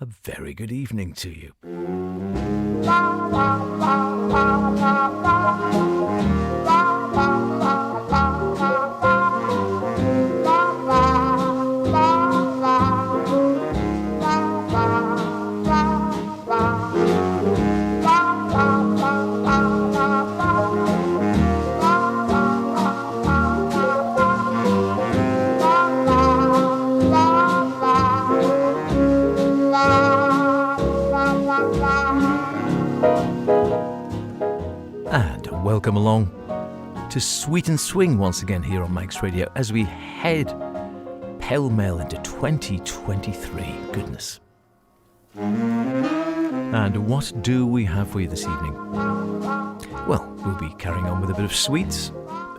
a very good evening to you. And welcome along to Sweet and Swing once again here on Manx Radio as we head pell-mell into 2023. Goodness. And what do we have for you this evening? Well, we'll be carrying on with a bit of sweets,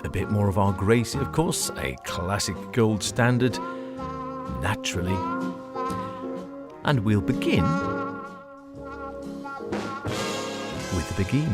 a bit more of our Gracie, of course, a classic gold standard, naturally. And we'll begin with the Beguine.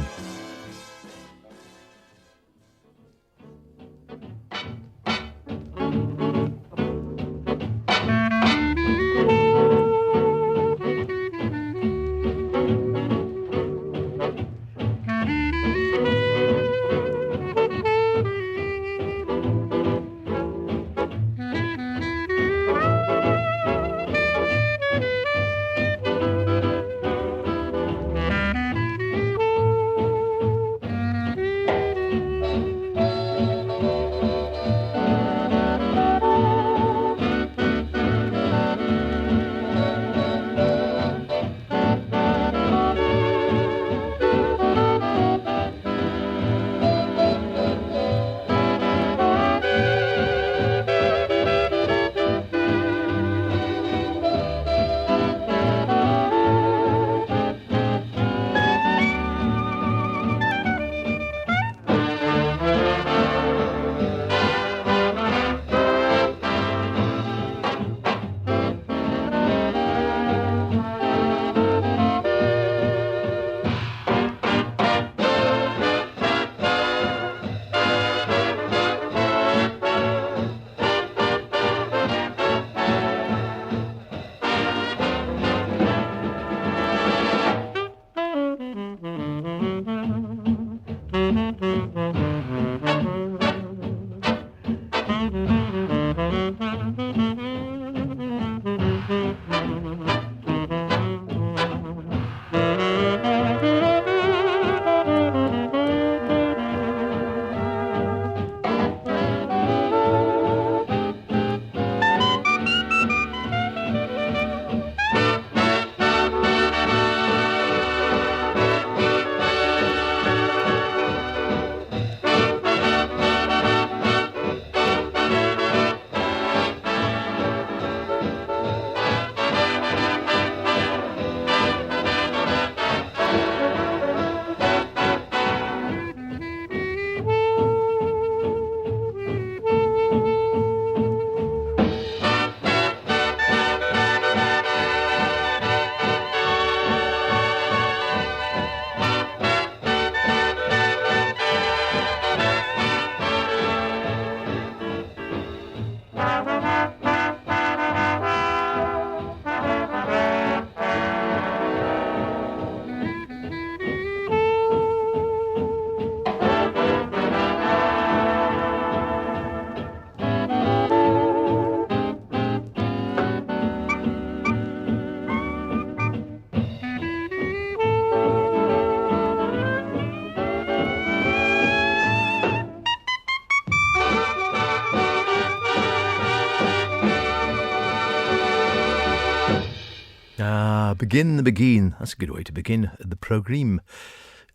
Begin the Beguine. That's a good way to begin the programme,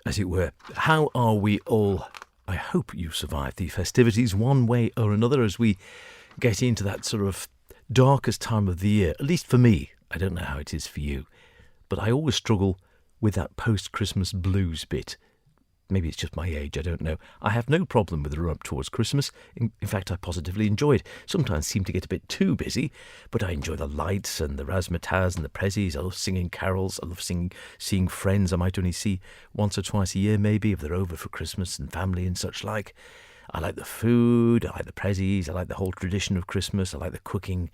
as it were. How are we all? I hope you survived the festivities one way or another as we get into that sort of darkest time of the year. At least for me. I don't know how it is for you. But I always struggle with that post-Christmas blues bit. Maybe it's just my age, I don't know. I have no problem with the run-up towards Christmas. In fact, I positively enjoy it. Sometimes seem to get a bit too busy, but I enjoy the lights and the razzmatazz and the prezzies. I love singing carols. I love seeing friends I might only see once or twice a year, maybe, if they're over for Christmas and family and such like. I like the food. I like the prezzies. I like the whole tradition of Christmas. I like the cooking,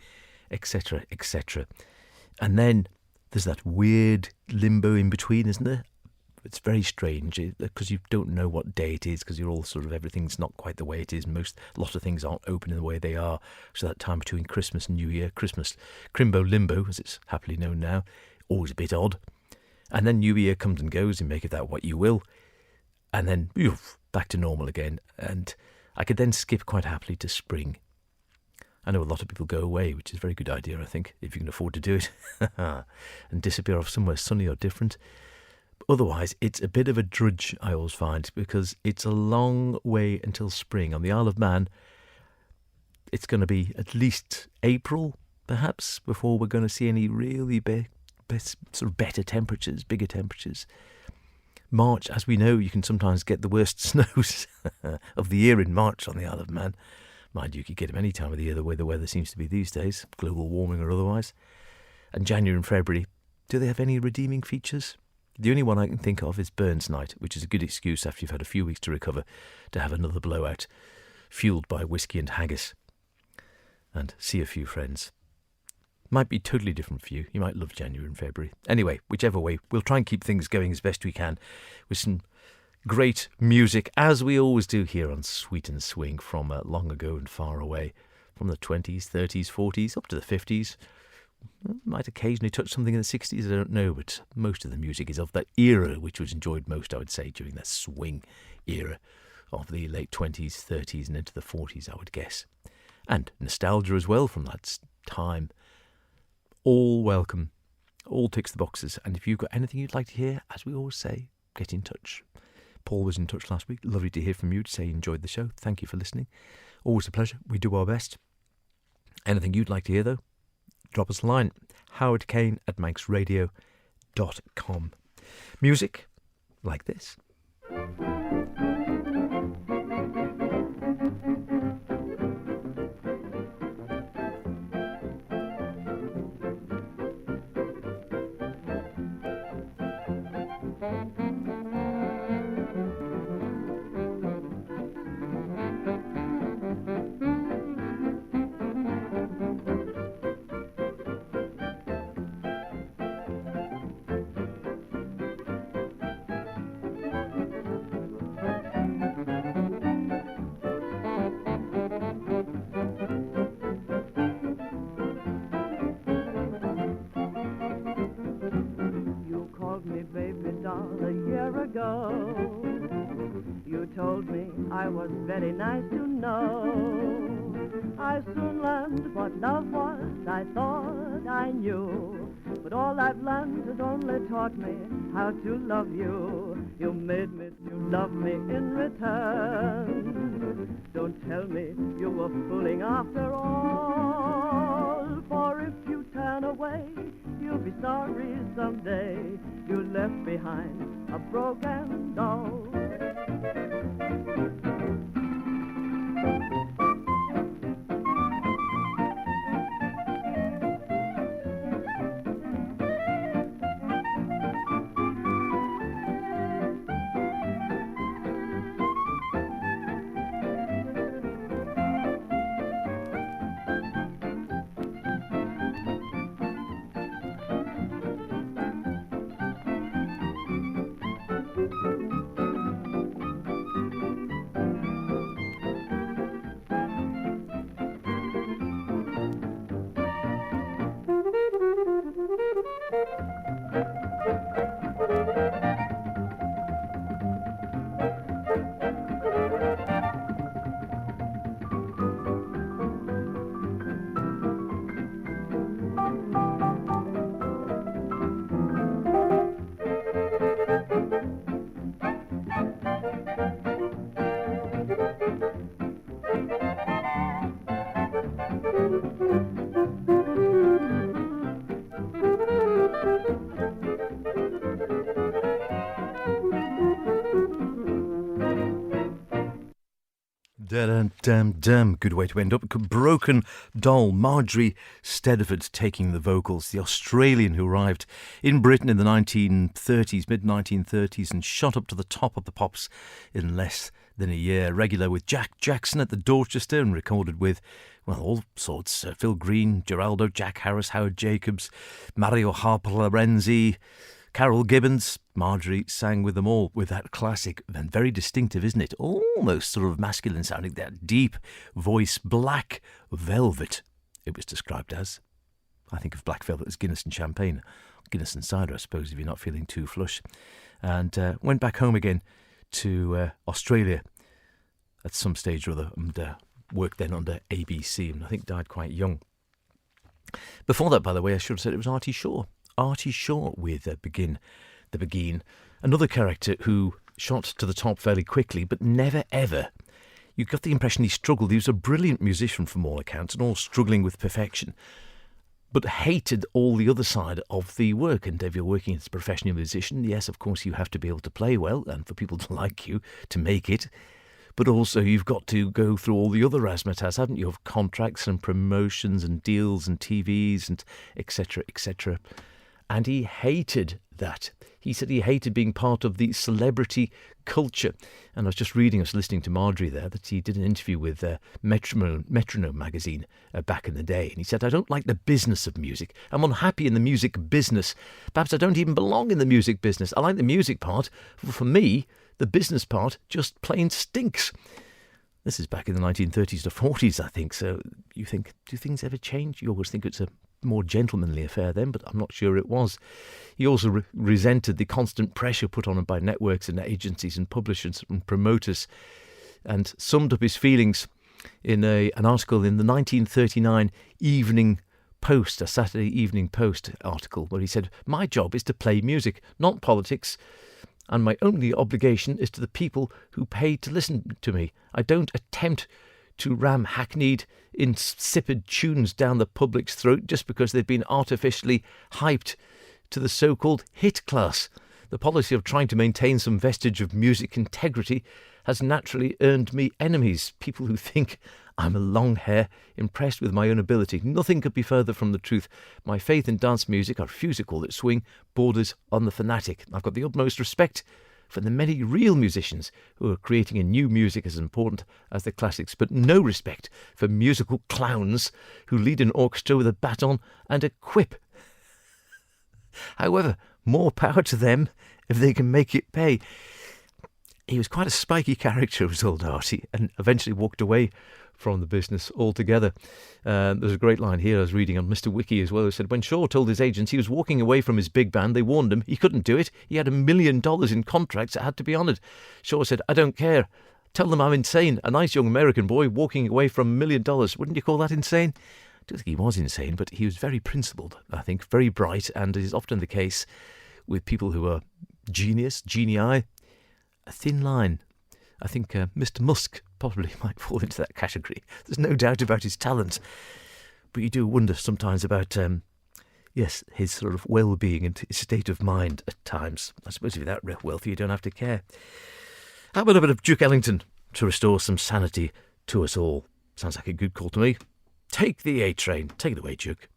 etc., etc. And then There's that weird limbo in between, isn't there? It's very strange because you don't know what day it is, because you're all sort of, everything's not quite the way it is. A lot of things aren't open in the way they are. So that time between Christmas and New Year, Christmas, Crimbo Limbo, as it's happily known now, always a bit odd. And then New Year comes and goes, and make of that what you will. And then, back to normal again. And I could then skip quite happily to spring. I know a lot of people go away, which is a very good idea, I think, if you can afford to do it, and disappear off somewhere sunny or different. Otherwise, it's a bit of a drudge, I always find, because it's a long way until spring. On the Isle of Man, it's going to be at least April, perhaps, before we're going to see any really sort of better temperatures, bigger temperatures. March, as we know, you can sometimes get the worst snows of the year in March on the Isle of Man. Mind you, you could get them any time of the year, the way the weather seems to be these days, global warming or otherwise. And January and February, do they have any redeeming features? The only one I can think of is Burns Night, which is a good excuse after you've had a few weeks to recover to have another blowout, fuelled by whiskey and haggis, and see a few friends. Might be totally different for you. You might love January and February. Anyway, whichever way, we'll try and keep things going as best we can with some great music, as we always do here on Sweet and Swing, from long ago and far away, from the 20s, 30s, 40s, up to the 50s. Might occasionally touch something in the 60s, I don't know, but most of the music is of that era, which was enjoyed most, I would say, during that swing era of the late 20s, 30s and into the 40s, I would guess. And nostalgia as well from that time. All welcome, all ticks the boxes, and if you've got anything you'd like to hear, as we always say, get in touch. Paul was in touch last week. Lovely to hear from you, to say you enjoyed the show. Thank you for listening. Always a pleasure. We do our best. Anything you'd like to hear, though, drop us a line. howardkane@manxradio.com. Music like this. Very nice to know. I soon learned what love was. I thought I knew, but all I've learned has only taught me how to love you. You made me to love me in return. Don't tell me you were fooling after all, for if you turn away, you'll be sorry someday. You left behind a broken doll. Damn, good way to end up. Broken Doll, Marjorie Stedeford taking the vocals, the Australian who arrived in Britain in the 1930s, mid-1930s, and shot up to the top of the pops in less than a year. Regular with Jack Jackson at the Dorchester and recorded with, well, all sorts. Phil Green, Geraldo, Jack Harris, Howard Jacobs, Mario Harper Lorenzi, Carol Gibbons. Marjorie sang with them all with that classic and very distinctive, isn't it? Almost sort of masculine sounding, that deep voice, black velvet, it was described as. I think of black velvet as Guinness and champagne. Guinness and cider, I suppose, if you're not feeling too flush. And went back home again to Australia at some stage or other and worked then under ABC, and I think died quite young. Before that, by the way, I should have said it was Artie Shaw. Artie Shaw with Begin the Beguine. Another character who shot to the top fairly quickly, but never ever. You got the impression he struggled. He was a brilliant musician from all accounts and all struggling with perfection, but hated all the other side of the work. And if you're working as a professional musician, yes, of course, you have to be able to play well and for people to like you to make it. But also you've got to go through all the other razzmatazz, haven't you, of contracts and promotions and deals and TVs and etc., etc. And he hated that. He said he hated being part of the celebrity culture. And I was just reading, I was listening to Marjorie there, that he did an interview with Metronome magazine back in the day. And he said, I don't like the business of music. I'm unhappy in the music business. Perhaps I don't even belong in the music business. I like the music part. For me, the business part just plain stinks. This is back in the 1930s to 40s, I think. So you think, do things ever change? You always think it's a more gentlemanly affair then, but I'm not sure it was. He also resented the constant pressure put on him by networks and agencies and publishers and promoters, and summed up his feelings in an article in the 1939 Evening Post, a Saturday Evening Post article, where he said, my job is to play music, not politics, and my only obligation is to the people who pay to listen to me. I don't attempt to ram hackneyed, insipid tunes down the public's throat just because they've been artificially hyped to the so-called hit class. The policy of trying to maintain some vestige of music integrity has naturally earned me enemies, people who think I'm a long hair, impressed with my own ability. Nothing could be further from the truth. My faith in dance music, I refuse to call it swing, borders on the fanatic. I've got the utmost respect for the many real musicians who are creating a new music as important as the classics, but no respect for musical clowns who lead an orchestra with a baton and a quip. However, more power to them if they can make it pay. He was quite a spiky character, was old Artie, and eventually walked away from the business altogether. There's a great line here I was reading on Mr. Wiki as well. It said, when Shaw told his agents he was walking away from his big band, they warned him he couldn't do it. He had $1 million in contracts that had to be honoured. Shaw said, I don't care. Tell them I'm insane. A nice young American boy walking away from $1 million. Wouldn't you call that insane? I don't think he was insane, but he was very principled, I think, very bright, and is often the case with people who are genii, a thin line. I think Mr. Musk probably might fall into that category. There's no doubt about his talent. But you do wonder sometimes about, his sort of well-being and his state of mind at times. I suppose if you're that wealthy, you don't have to care. How about a bit of Duke Ellington to restore some sanity to us all? Sounds like a good call to me. Take the A train. Take it away, Duke.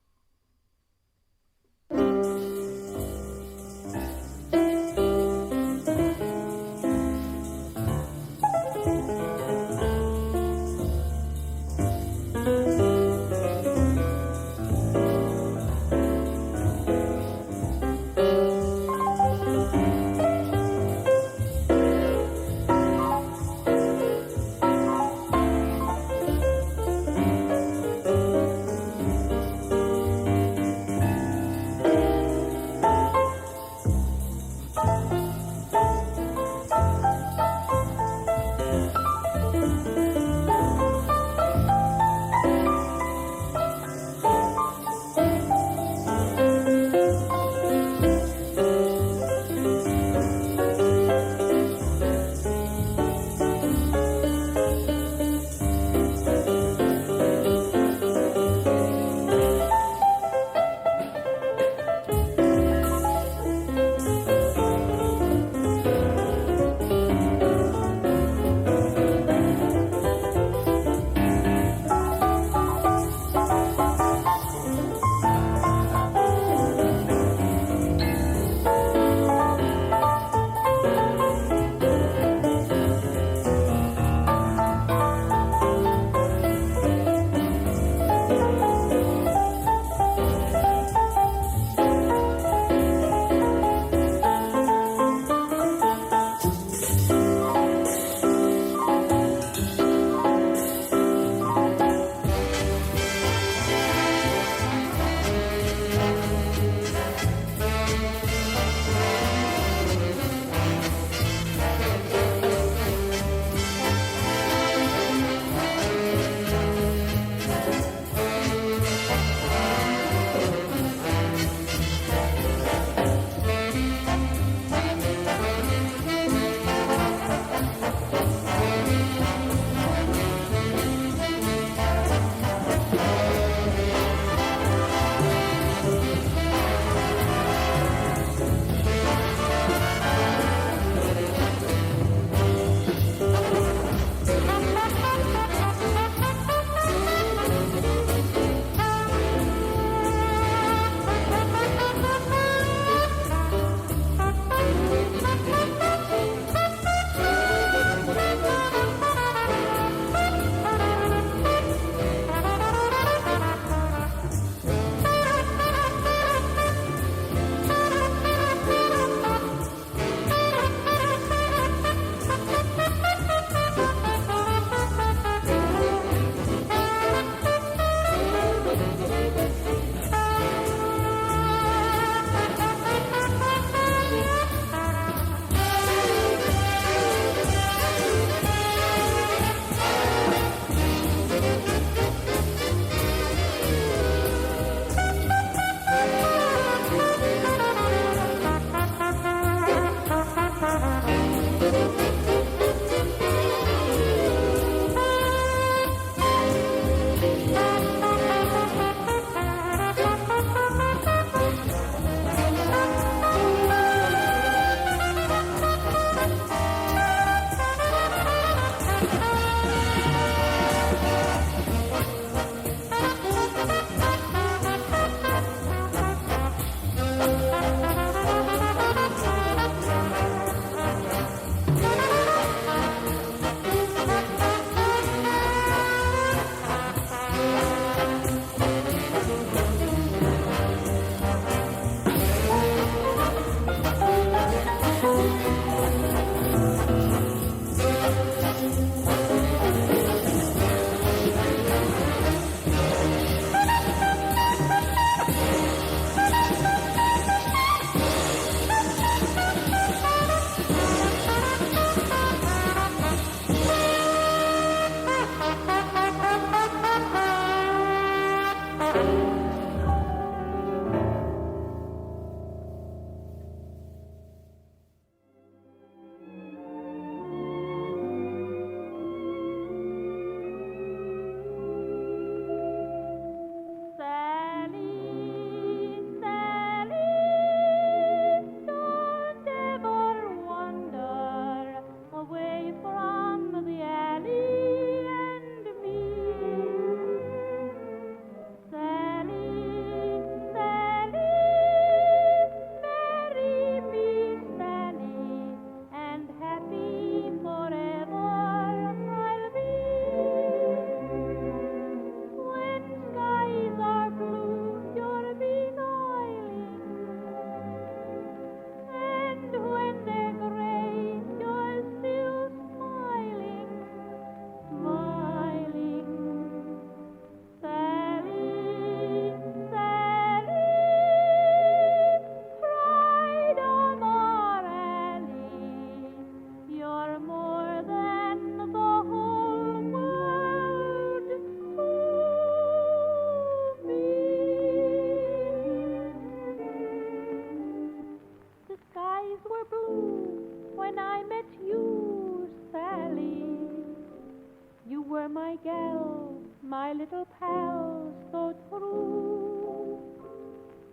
my little pal, so true.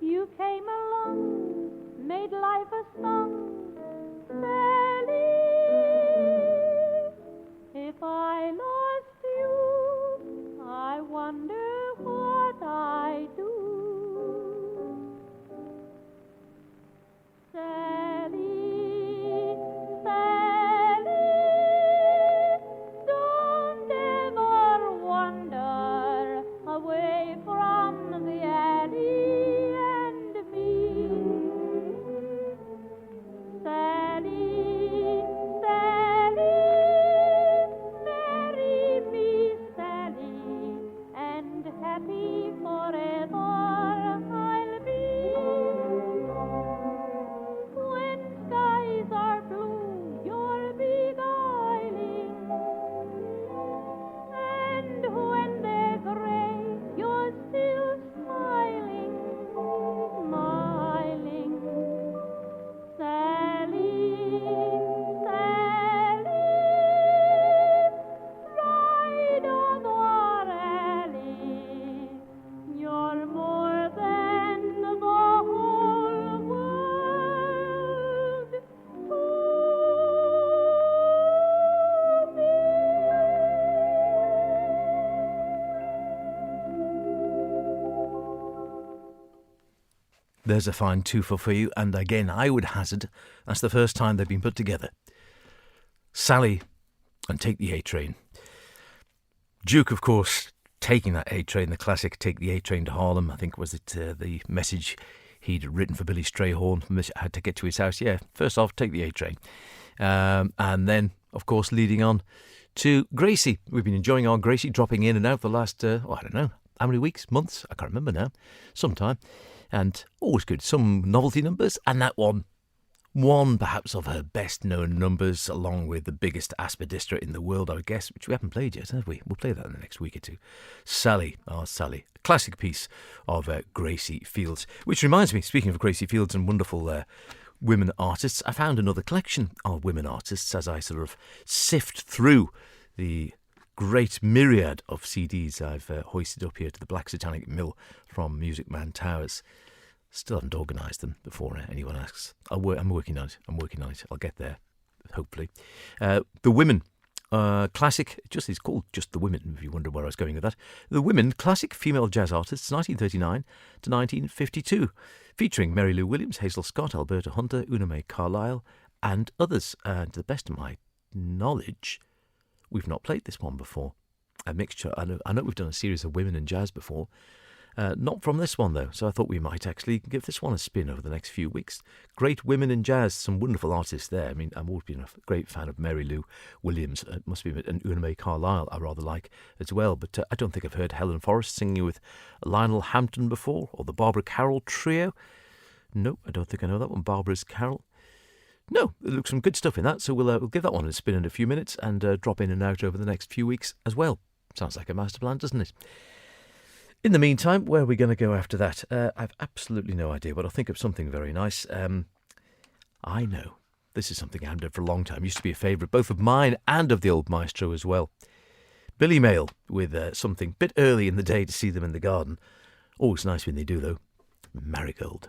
You came along, made life a song, Sally. If I lost you, I wonder what I'd do. Sally, Sally, don't ever wander away from the alley and me. Sally, Sally, marry me, Sally, and happy forever I'll be. When skies are blue, you're beguiling, and when they're gray, you're still smiling, smiling. Sally, Sally, pride of our alley, you're more than the whole world to me. There's a fine twofer for you, and again, I would hazard that's the first time they've been put together. Sally and Take the A Train. Duke, of course, taking that A Train, the classic Take the A Train to Harlem. I think was it the message he'd written for Billy Strayhorn, had to get to his house. Yeah, first off, Take the A Train. And then, of course, leading on to Gracie. We've been enjoying our Gracie dropping in and out for the last, I don't know, how many weeks, months? I can't remember now. Sometime. And always good. Some novelty numbers, and that one perhaps of her best known numbers, along with the biggest aspidistra in the world, I would guess, which we haven't played yet, have we? We'll play that in the next week or two. Sally, Sally, a classic piece of Gracie Fields. Which reminds me, speaking of Gracie Fields and wonderful women artists, I found another collection of women artists as I sort of sift through the great myriad of CDs I've hoisted up here to the Black Satanic Mill from Music Man Towers. Still haven't organised them before anyone asks. I'm working on it. I'll get there, hopefully. The Women classic, it's called Just the Women, if you wonder where I was going with that. The Women, classic female jazz artists, 1939 to 1952, featuring Mary Lou Williams, Hazel Scott, Alberta Hunter, Una Mae Carlisle, and others. And to the best of my knowledge, we've not played this one before. A mixture. I know we've done a series of women and jazz before. Not from this one, though, so I thought we might actually give this one a spin over the next few weeks. Great women in jazz, some wonderful artists there. I mean, I've always been a great fan of Mary Lou Williams, must be, and Una Mae Carlisle I rather like as well, but I don't think I've heard Helen Forrest singing with Lionel Hampton before, or the Barbara Carroll Trio. No, I don't think I know that one, Barbara's Carroll. No, it looks some good stuff in that, so we'll give that one a spin in a few minutes and drop in and out over the next few weeks as well. Sounds like a master plan, doesn't it? In the meantime, where are we going to go after that? I've absolutely no idea, but I'll think of something very nice. I know. This is something I haven't done for a long time. Used to be a favourite, both of mine and of the old maestro as well. Billy Mail with something a bit early in the day to see them in the garden. Always nice when they do, though. Marigold.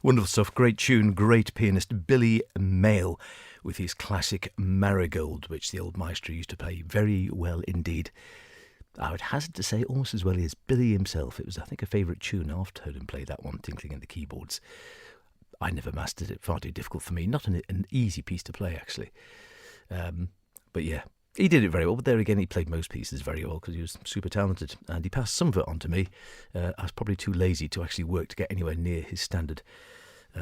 Wonderful stuff, great tune, great pianist Billy Mayle with his classic Marigold, which the old maestro used to play very well indeed. I would hazard to say almost as well as Billy himself. It was, I think, a favourite tune. I've heard him play that one, tinkling in the keyboards. I never mastered it, far too difficult for me. Not an easy piece to play, actually. But yeah, he did it very well. But there again, he played most pieces very well because he was super talented. And he passed some of it on to me. I was probably too lazy to actually work to get anywhere near his standard.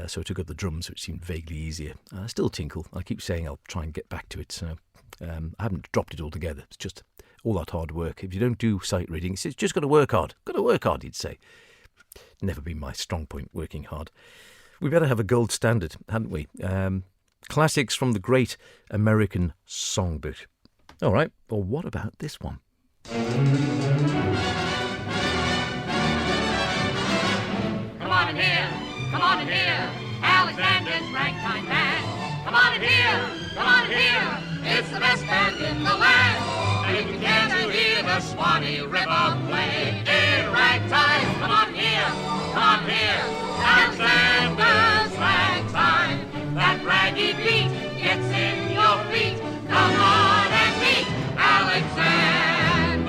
So I took up the drums, which seemed vaguely easier. I still tinkle. I keep saying I'll try and get back to it. So I haven't dropped it altogether. It's just all that hard work. If you don't do sight reading, it's just got to work hard. Got to work hard, he'd say. Never been my strong point, working hard. We better have a gold standard, hadn't we? Classics from the great American songbook. All right, well, what about this one? Come on in here, come on in here, Alexander's Ragtime Band. Come on in here, come on in here, it's the best band in the land. And you can hear the Swanee River play in ragtime. Come on here, Alexander's Ragtime. That raggy beat gets in your feet. Come on and meet Alexander's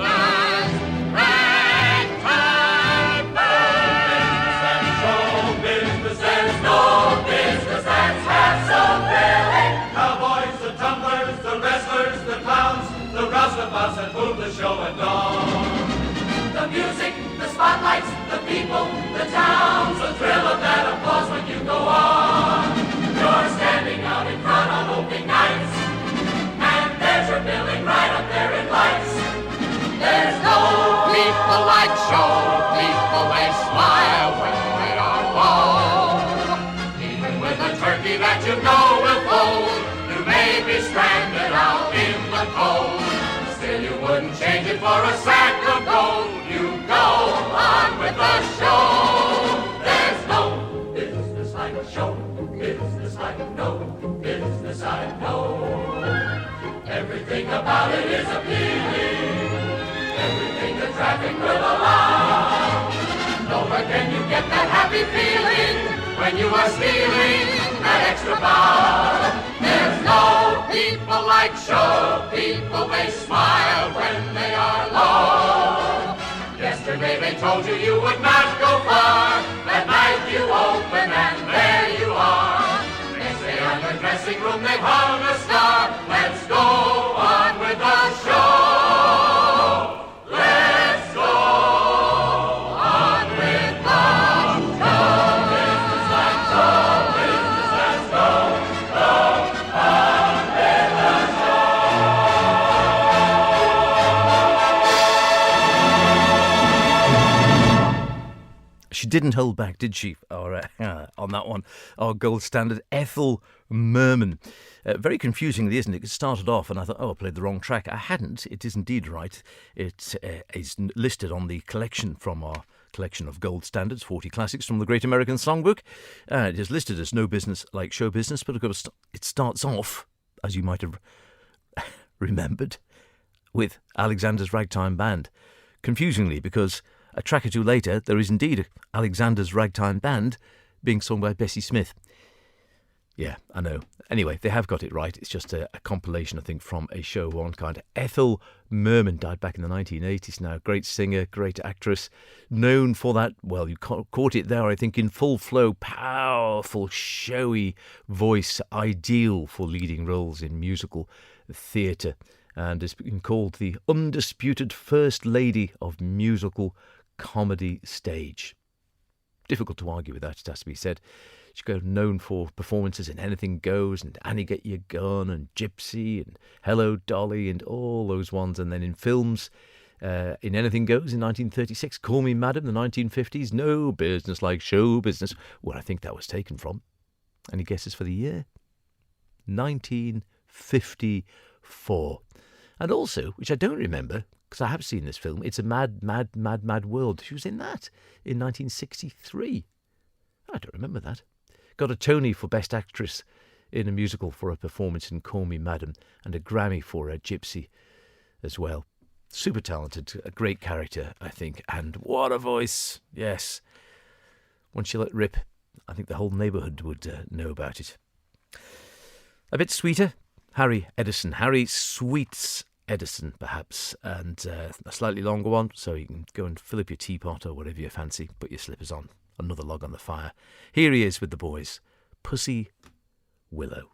Ragtime Band. Show business, there's no business that's half so thrilling. Cowboys, the tumblers, the wrestlers, the clowns, the roustabouts that move the show at dawn. The music, the spotlights, the people, the towns, the thrill of that applause when you go on. You're standing out in front on opening nights, and there's your billing right up there in lights. There's no people like show, people they smile when they are bold. Even with a turkey that you know will fold, you may be stranded out in the cold. Still you wouldn't change it for a sack of gold. You go on with the show. There's no business like a show. Business like no business I know. Everything about it is appealing. Everything the traffic will allow. Nowhere can you get that happy feeling when you are stealing that extra bow. There's no people like show. People they smile when they are low. Yesterday they told you you would not go far. That night you open and there you are. They say on your dressing room they've hung a star. Let's go on with the show. Let's go on with the show. Business like show. Business, let's go. Go on with the She didn't hold back, did she? On that one, our gold standard, Ethel Merman. Very confusingly, isn't it? It started off and I thought, I played the wrong track. I hadn't. It is indeed right. It is listed on the collection from our collection of gold standards, 40 classics from the Great American Songbook. It is listed as No Business Like Show Business, but of course it starts off, as you might have remembered, with Alexander's Ragtime Band. Confusingly, because a track or two later, there is indeed Alexander's Ragtime Band being sung by Bessie Smith. Yeah, I know. Anyway, they have got it right. It's just a compilation, I think, from a show of one kind. Ethel Merman died back in the 1980s now. Great singer, great actress. Known for that, well, you caught it there, I think, in full flow, powerful, showy voice, ideal for leading roles in musical theatre. And has been called the undisputed First Lady of musical comedy stage. Difficult to argue with that, it has to be said. She's known for performances in Anything Goes and Annie Get Your Gun and Gypsy and Hello Dolly and all those ones. And then in films, in Anything Goes in 1936, Call Me Madam, the 1950s, No Business Like Show Business, where I think that was taken from. Any guesses for the year? 1954. And also, which I don't remember, because I have seen this film, It's a Mad, Mad, Mad, Mad World. She was in that in 1963. I don't remember that. Got a Tony for Best Actress in a musical for a performance in Call Me Madam, and a Grammy for a Gypsy as well. Super talented, a great character, I think, and what a voice, yes. Once she let rip, I think the whole neighbourhood would know about it. A bit sweeter, Harry Edison. Harry Sweets Edison, perhaps, and a slightly longer one, so you can go and fill up your teapot or whatever you fancy, put your slippers on, another log on the fire. Here he is with the boys, Pussy Willow.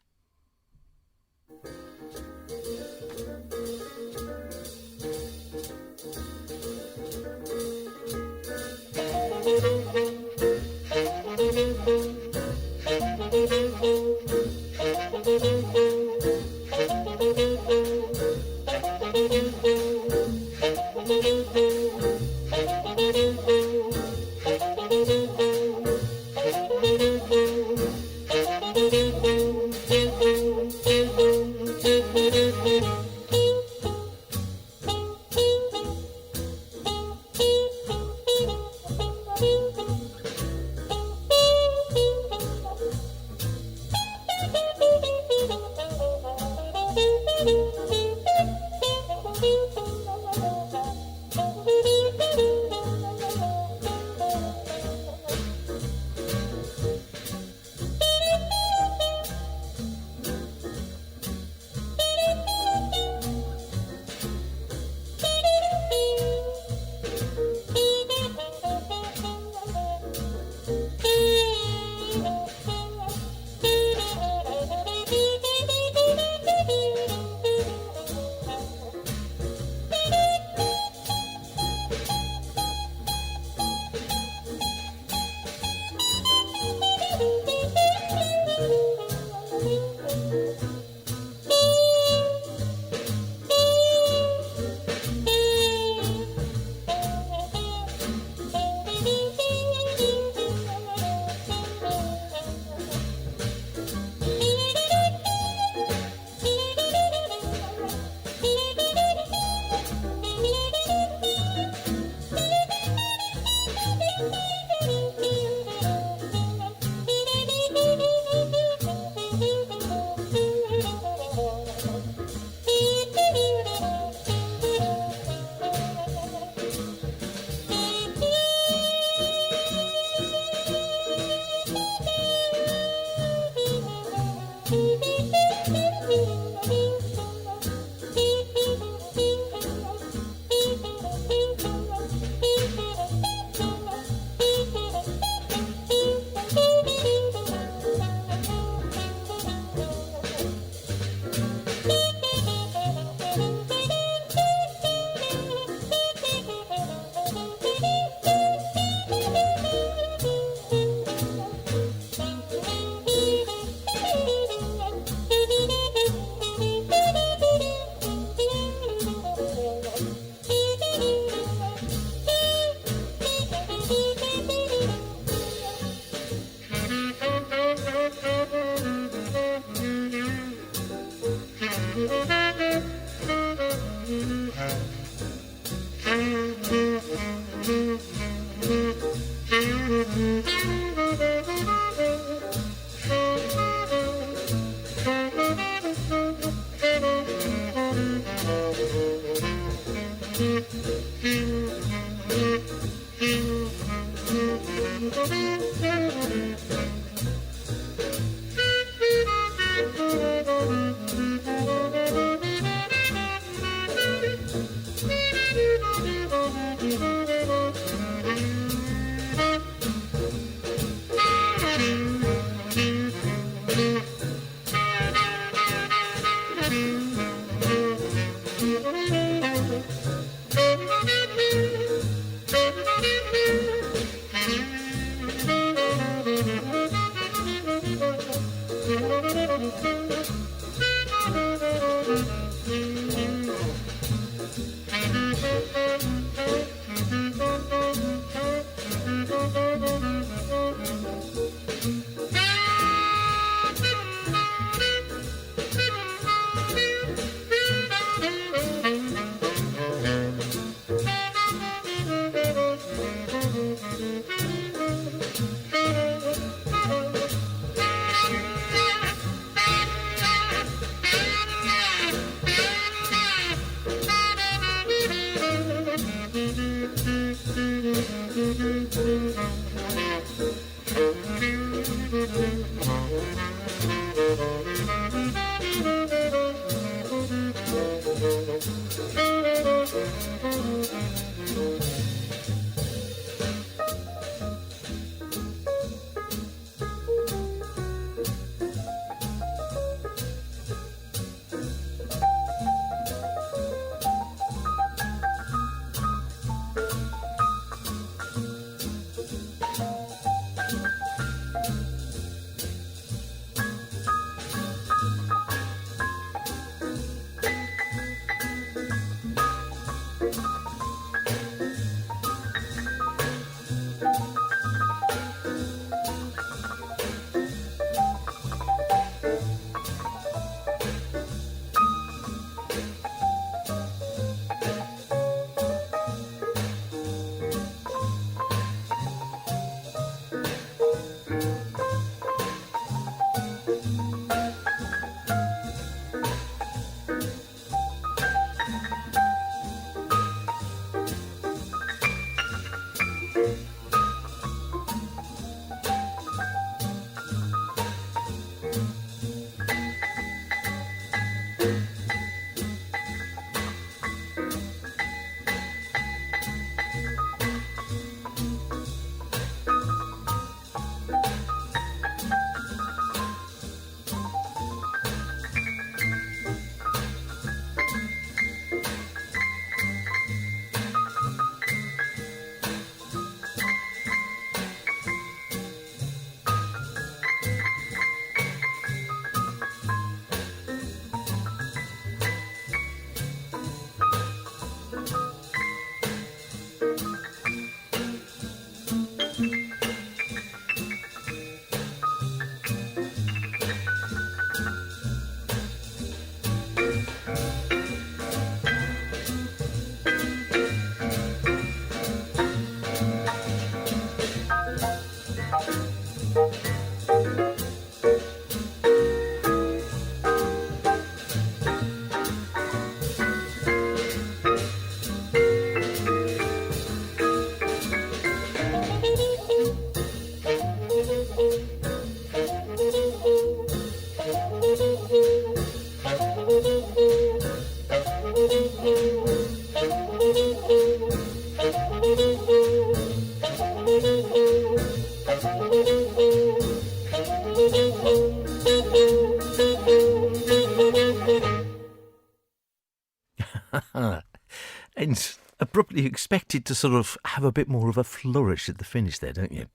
And abruptly expected to sort of have a bit more of a flourish at the finish there, don't you?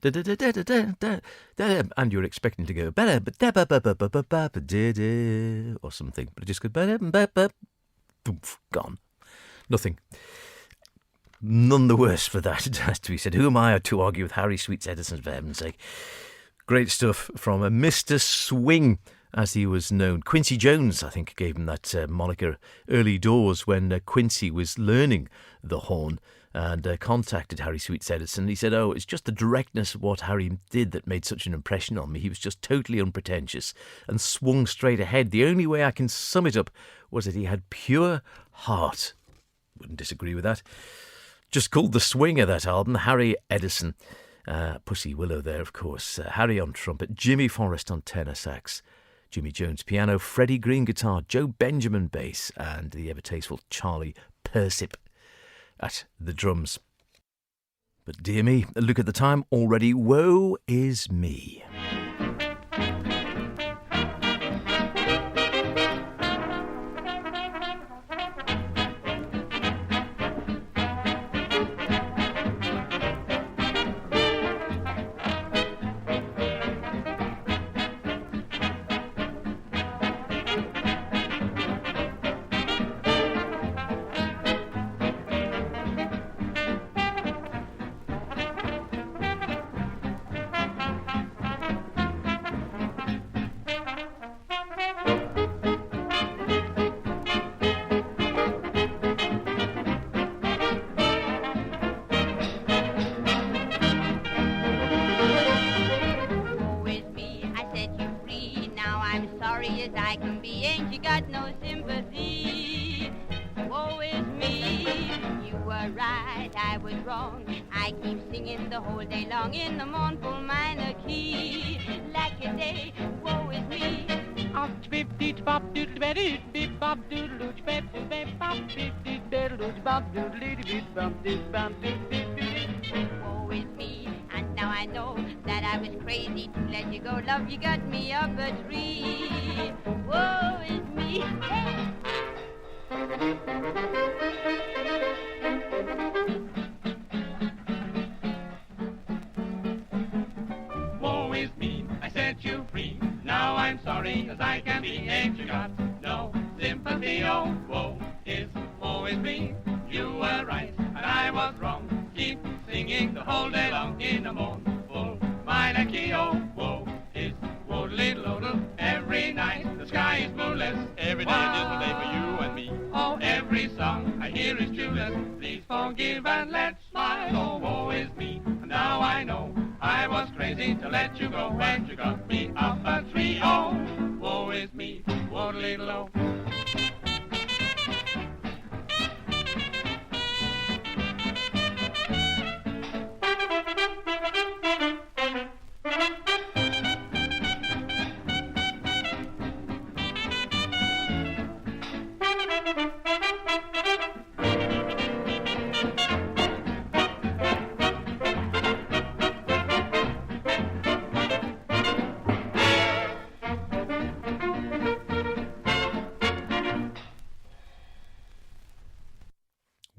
And you're expecting to go or something, but it just goes gone. Nothing. None the worse for that, it has to be said. Who am I to argue with Harry Sweets Edison, for heaven's sake? Great stuff from Mr. Swing, as he was known. Quincy Jones, I think, gave him that moniker early doors when Quincy was learning the horn and contacted Harry Sweets Edison. He said, it's just the directness of what Harry did that made such an impression on me. He was just totally unpretentious and swung straight ahead. The only way I can sum it up was that he had pure heart. Wouldn't disagree with that. Just called The Swinger, that album. Harry Edison. Pussy Willow there, of course. Harry on trumpet. Jimmy Forrest on tenor sax. Jimmy Jones piano. Freddie Green guitar. Joe Benjamin bass. And the ever-tasteful Charlie Persip at the drums. But dear me, look at the time already. Woe is me. Woe is me, and now I know that I was crazy to let you go. Love, you got me up a tree. Woe is me. Woe is me, I set you free. Now I'm sorry, as I can be. Ain't you got no sympathy? Oh, woe is me. You were right, and I was wrong. Keep singing the whole day long in a mournful minor key. Oh, woe is woe-little-odle. Every night the sky is moonless. Every day a dismal day for you and me. Oh, every song I hear is tuneless. Please forgive and let's smile. Oh, woe is me, and now I know I was crazy to let you go when you got me up a tree. Oh, woe is me, woe-little-o.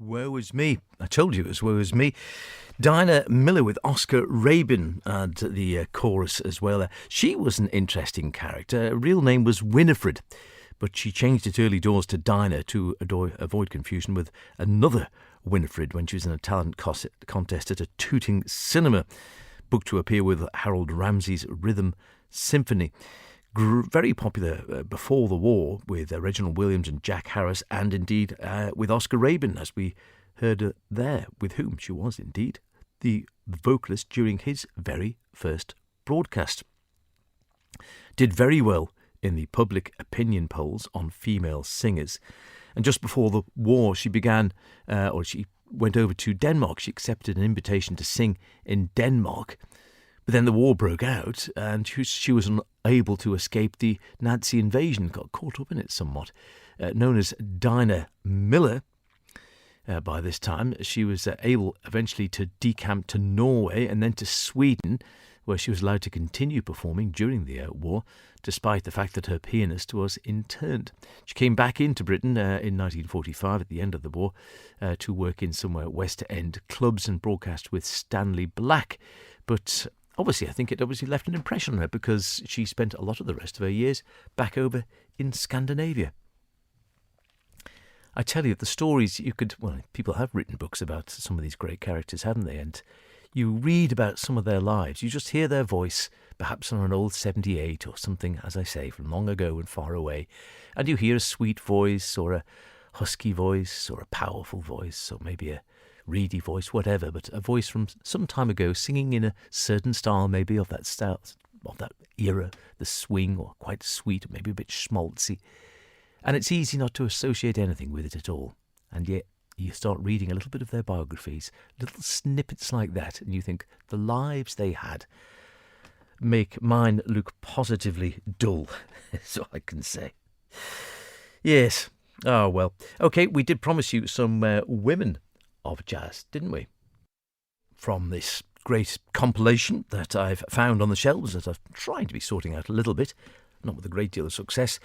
Woe is me. I told you it was woe is me. Dinah Miller with Oscar Rabin and the chorus as well. She was an interesting character. Her real name was Winifred, but she changed it early doors to Dinah to avoid confusion with another Winifred when she was in a talent contest at a Tooting cinema, booked to appear with Harold Ramsey's Rhythm Symphony. Very popular before the war with Reginald Williams and Jack Harris, and indeed with Oscar Rabin, as we heard there, with whom she was indeed the vocalist during his very first broadcast. Did very well in the public opinion polls on female singers. And just before the war, she she went over to Denmark. She accepted an invitation to sing in Denmark. But then the war broke out, and she was unable to escape the Nazi invasion, got caught up in it somewhat. Known as Dinah Miller, by this time, she was able eventually to decamp to Norway and then to Sweden, where she was allowed to continue performing during the war, despite the fact that her pianist was interned. She came back into Britain in 1945 at the end of the war to work in some West End clubs and broadcast with Stanley Black. But obviously, I think it obviously left an impression on her because she spent a lot of the rest of her years back over in Scandinavia. I tell you, the stories people have written books about some of these great characters, haven't they? And you read about some of their lives. You just hear their voice, perhaps on an old 78 or something, as I say, from long ago and far away. And you hear a sweet voice or a husky voice or a powerful voice or maybe a reedy voice, whatever, but a voice from some time ago singing in a certain style, maybe of that style, of that era, the swing, or quite sweet, maybe a bit schmaltzy. And it's easy not to associate anything with it at all. And yet you start reading a little bit of their biographies, little snippets like that, and you think the lives they had make mine look positively dull, is all I can say. Yes. Oh, well. Okay, we did promise you some women of jazz, didn't we? From this great compilation that I've found on the shelves that I've tried to be sorting out a little bit, not with a great deal of success.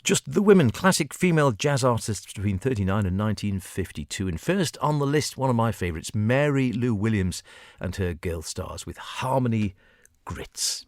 Just the women, classic female jazz artists between 39 and 1952. And first on the list, one of my favourites, Mary Lou Williams and her Girl Stars with Harmony Grits.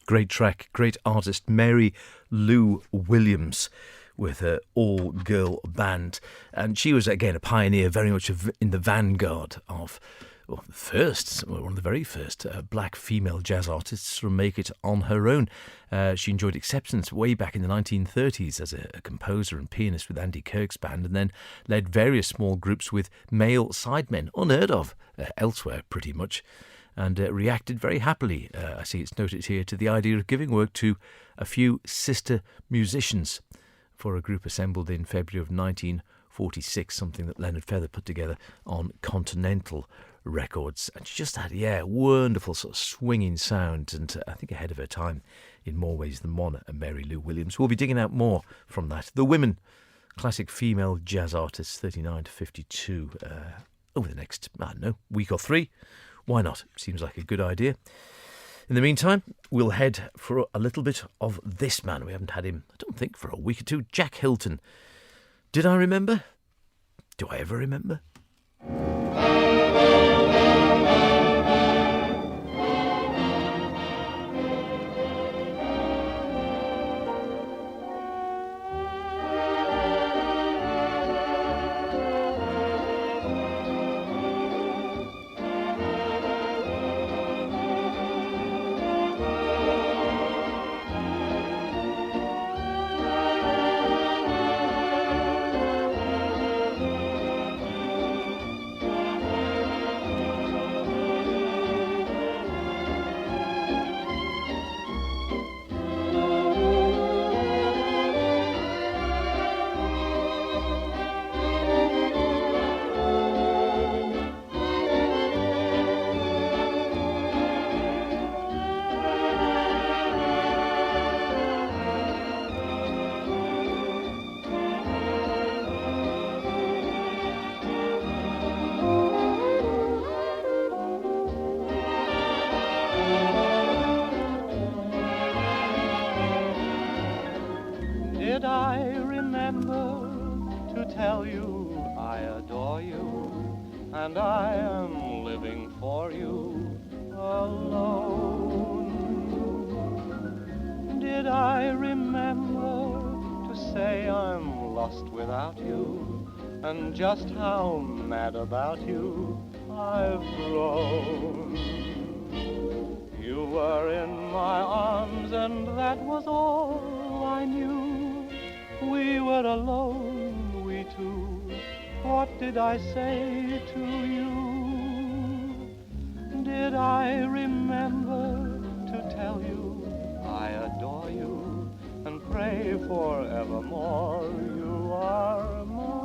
Great track, great artist, Mary Lou Williams, with her all-girl band. And she was, again, a pioneer, very much in the vanguard of one of the very first black female jazz artists to make it on her own. She enjoyed acceptance way back in the 1930s as a composer and pianist with Andy Kirk's band, and then led various small groups with male sidemen, unheard of elsewhere pretty much, and reacted very happily, I see it's noted here, to the idea of giving work to a few sister musicians for a group assembled in February of 1946, something that Leonard Feather put together on Continental Records. And she just had, wonderful sort of swinging sound, and I think ahead of her time in more ways than one, Mary Lou Williams. We'll be digging out more from that. The Women, classic female jazz artists, 39 to 52, over the next, week or three. Why not? Seems like a good idea. In the meantime, we'll head for a little bit of this man. We haven't had him, I don't think, for a week or two. Jack Hilton. Did I remember? Do I ever remember? Did I remember to tell you I adore you, and I am living for you alone? Did I remember to say I'm lost without you, and just how mad about you I've grown? You were in my arms, and that was all I knew. We were alone, we two. What did I say to you? Did I remember to tell you I adore you and pray forevermore you are mine?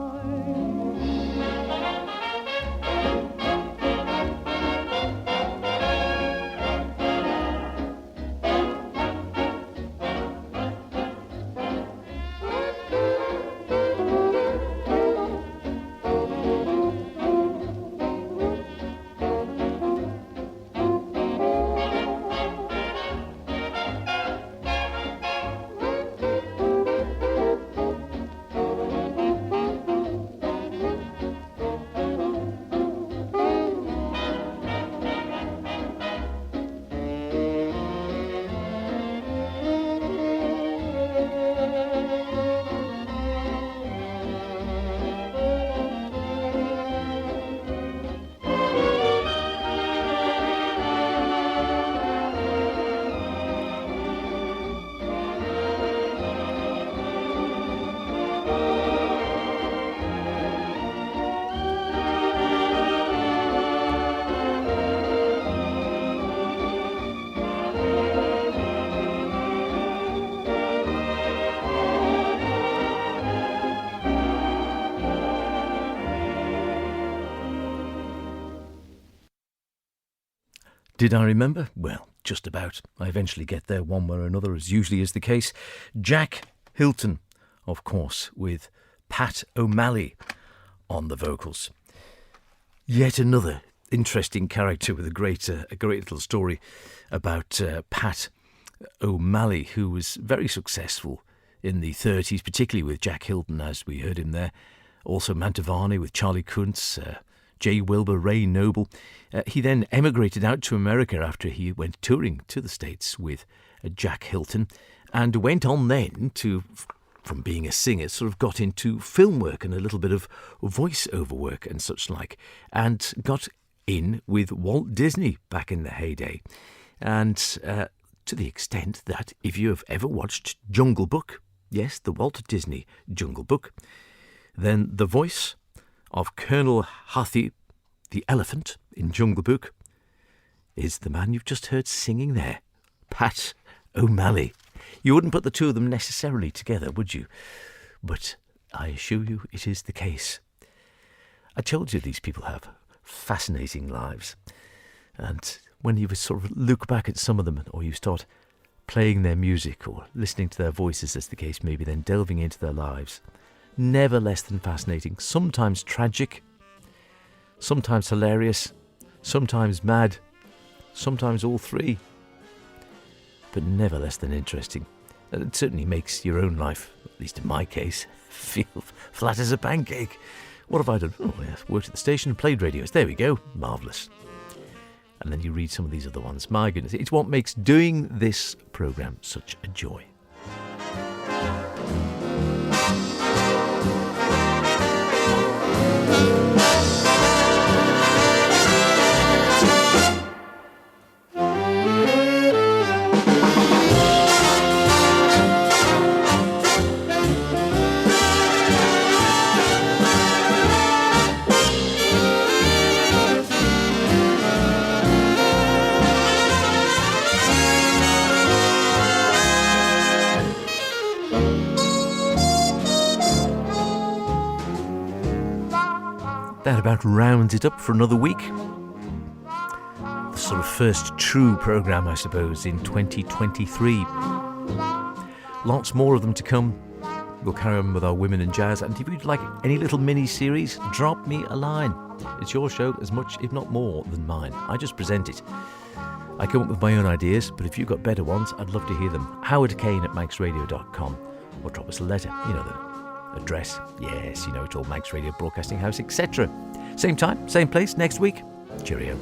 Did I remember? Well, just about. I eventually get there one way or another, as usually is the case. Jack Hilton, of course, with Pat O'Malley on the vocals. Yet another interesting character with a great little story about Pat O'Malley, who was very successful in the 30s, particularly with Jack Hilton, as we heard him there. Also Mantovani with Charlie Kuntz, J. Wilbur Ray Noble. He then emigrated out to America after he went touring to the States with Jack Hilton, and went on then to, from being a singer, sort of got into film work and a little bit of voice-over work and such like, and got in with Walt Disney back in the heyday. And to the extent that if you have ever watched Jungle Book, yes, the Walt Disney Jungle Book, then the voice of Colonel Hathi, the elephant in Jungle Book, is the man you've just heard singing there, Pat O'Malley. You wouldn't put the two of them necessarily together, would you? But I assure you it is the case. I told you these people have fascinating lives. And when you sort of look back at some of them, or you start playing their music or listening to their voices, as the case may be, then delving into their lives, never less than fascinating. Sometimes tragic, sometimes hilarious, sometimes mad, sometimes all three. But never less than interesting. And it certainly makes your own life, at least in my case, feel flat as a pancake. What have I done? Oh, yes, worked at the station, played radios. There we go. Marvellous. And then you read some of these other ones. My goodness, it's what makes doing this programme such a joy. That about rounds it up for another week. The sort of first true programme, I suppose, in 2023. Lots more of them to come. We'll carry on with our Women in Jazz, and if you'd like any little mini-series, drop me a line. It's your show as much, if not more, than mine. I just present it. I come up with my own ideas, but if you've got better ones, I'd love to hear them. howardkane@manxradio.com, or drop us a letter, you know, the address, yes, you know it all, Manx Radio Broadcasting House, etc. Same time, same place, next week. Cheerio.